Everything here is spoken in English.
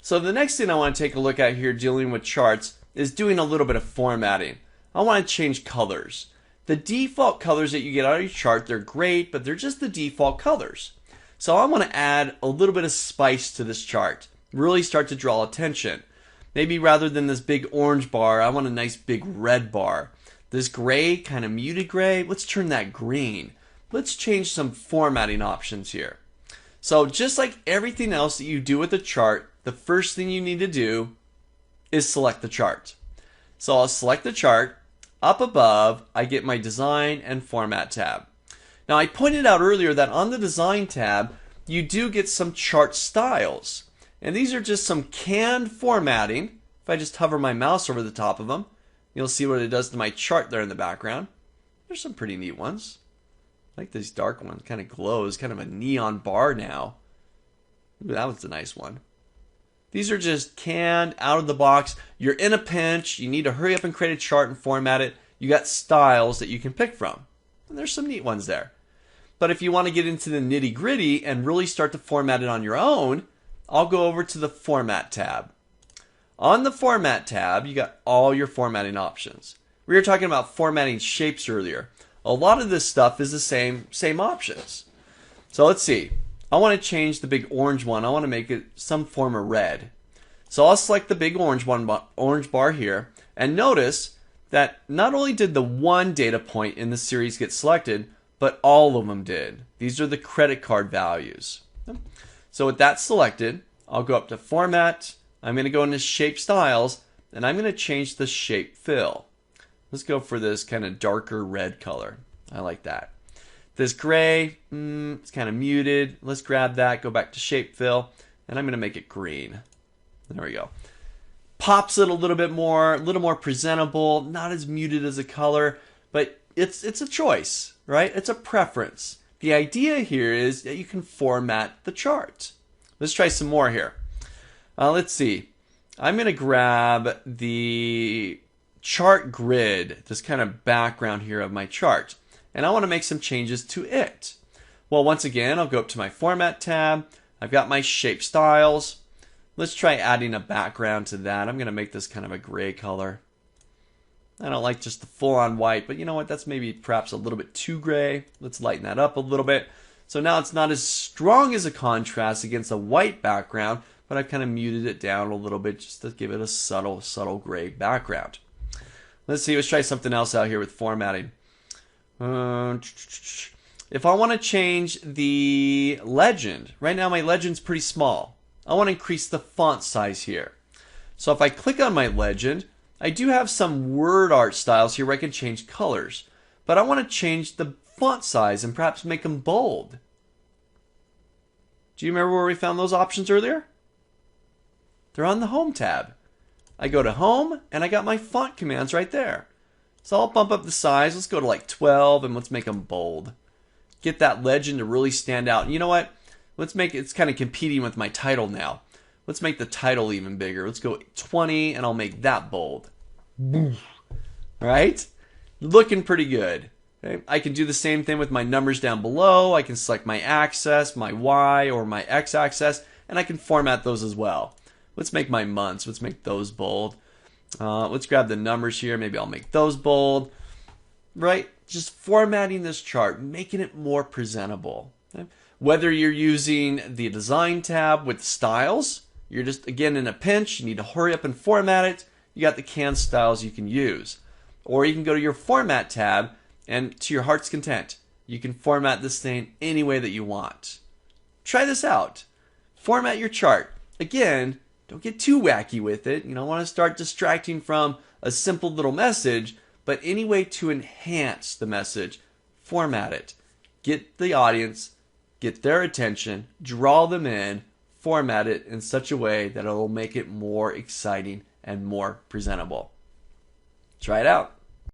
So the next thing I want to take a look at here dealing with charts is doing a little bit of formatting. I want to change colors. The default colors that you get out of your chart, they're great, but they're just the default colors. So I want to add a little bit of spice to this chart, really start to draw attention. Maybe rather than this big orange bar, I want a nice big red bar. This gray, kind of muted gray, let's turn that green. Let's change some formatting options here. So just like everything else that you do with a chart, the first thing you need to do is select the chart. So I'll select the chart. Up above, I get my Design and Format tab. Now I pointed out earlier that on the Design tab, you do get some chart styles. And these are just some canned formatting. If I just hover my mouse over the top of them, you'll see what it does to my chart there in the background. There's some pretty neat ones. I like this dark one, kind of glows, kind of a neon bar now. Ooh, that was a nice one. These are just canned, out of the box. You're in a pinch, you need to hurry up and create a chart and format it. You got styles that you can pick from. And there's some neat ones there. But if you want to get into the nitty gritty and really start to format it on your own, I'll go over to the Format tab. On the Format tab, you got all your formatting options. We were talking about formatting shapes earlier. A lot of this stuff is the same options. So let's see. I want to change the big orange one. I want to make it some form of red. So I'll select the big orange bar here, and notice that not only did the one data point in the series get selected, but all of them did. These are the credit card values. So with that selected, I'll go up to Format. I'm going to go into Shape Styles, and I'm going to change the shape fill. Let's go for this kind of darker red color. I like that. This gray, it's kind of muted. Let's grab that, go back to shape fill, and I'm going to make it green. There we go. Pops it a little bit more, a little more presentable, not as muted as a color, but it's a choice, right? It's a preference. The idea here is that you can format the chart. Let's try some more here. Let's see. I'm going to grab the chart grid, this kind of background here of my chart, and I want to make some changes to it. Well, once again, I'll go up to my Format tab. I've got my shape styles. Let's try adding a background to that. I'm going to make this kind of a gray color. I don't like just the full-on white, but you know what? That's maybe perhaps a little bit too gray. Let's lighten that up a little bit. So now it's not as strong as a contrast against a white background, but I've kind of muted it down a little bit just to give it a subtle gray background. Let's see, let's try something else out here with formatting. If I want to change the legend, right now my legend's pretty small. I want to increase the font size here. So if I click on my legend, I do have some word art styles here where I can change colors. But I want to change the font size and perhaps make them bold. Do you remember where we found those options earlier? They're on the Home tab. I go to Home and I got my font commands right there. So I'll bump up the size. Let's go to like 12 and let's make them bold. Get that legend to really stand out. And you know what? Let's make it's kind of competing with my title now. Let's make the title even bigger. Let's go 20 and I'll make that bold. Right? Looking pretty good. Okay? I can do the same thing with my numbers down below. I can select my axis, my Y or my X axis, and I can format those as well. Let's make my months. Let's make those bold. Let's grab the numbers here. Maybe I'll make those bold. Right? Just formatting this chart, making it more presentable. Okay? Whether you're using the Design tab with styles, you're just, again, in a pinch, you need to hurry up and format it, you got the canned styles you can use. Or you can go to your Format tab, and to your heart's content, you can format this thing any way that you want. Try this out. Format your chart. Again, don't get too wacky with it. You don't want to start distracting from a simple little message, but any way to enhance the message, format it. Get the audience, get their attention, draw them in, format it in such a way that it will make it more exciting and more presentable. Try it out.